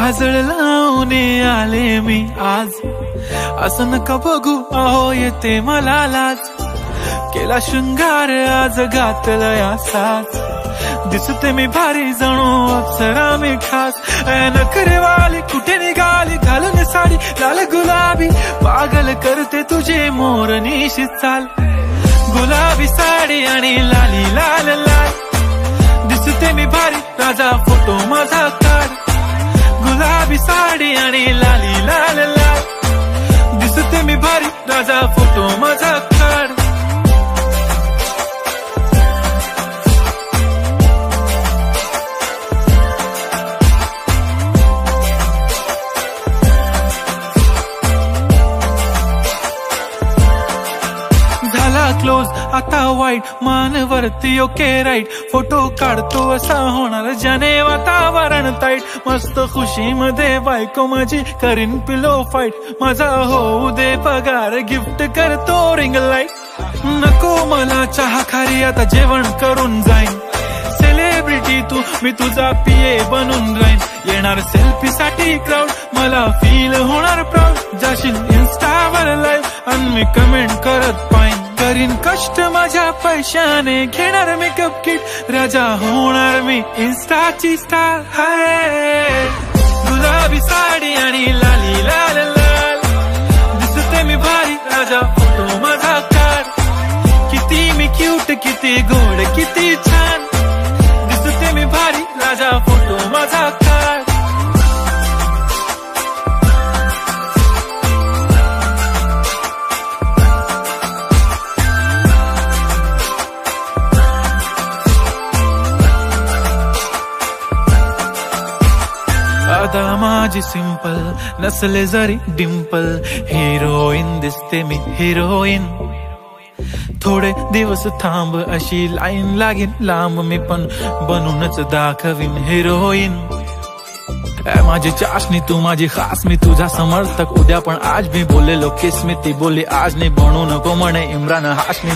काजळ लावून आले मी आज, असं नका बघू अहो येते मला लाज. केला शृंगार आज घातलया साज, दिसते मी भारी जणू अप्सरा मी खास. नखरेवाली कुठे निघाली घालून साडी लाल गुलाबी, पागल करते तुझे मोरनीशी चाल. गुलाबी साडी आणि लाली लाल लाल, दिसते मी भारी राजा फोटो माझा काढ. गुलाबी साडी आणि लाली लाल लाल, दिसते मी भारी राजा फोटो माझा काढ. क्लोज आता वाईट मानवरती ओके राईट, फोटो काढतो असा होणार ज्याने वातावरण ताईट. मस्त खुशी मध्ये बायको माझी करीन पिलो फाईट, माझा होऊ दे पगार गिफ्ट करतो रिंग लाईट. नको मला चहा खारी आता जेवण करून जाईन, सेलिब्रिटी तू मी तुझा पिये बनून राहीन. येणार सेल्फी साठी क्राऊड मला फील होणार प्राऊड, जाशील इन्स्टावर लाईव्ह आणि मी कमेंट करत पाहिन. करीन कष्ट माझ्या पैशाने घेणार मेकअप किट, राजा होणार मी इन्स्टाची स्टार. हाय गुलाबी साडी आणि लाली लाल लाल, दिसते मी भारी राजा फोटो माझा काढ. किती मी क्यूट किती गोड किती छान, दिसते मी भारी राजा फोटो माझा काढ. अदा माझी सिंपल नसले जरी डिंपल, हिरोईन दिसते मी हिरोईन. थोडे दिवस थांब अशी लाईन लागेल लांब, मी पण बनूनच दाखवीन हिरोईन. माझी चाशनी तू माझी खास, मी तुझा समर्थक उद्या पण आज मी बोललेलो किस मी ती बोली आज नाही. बनू नको म्हणे इम्रान हाशमी.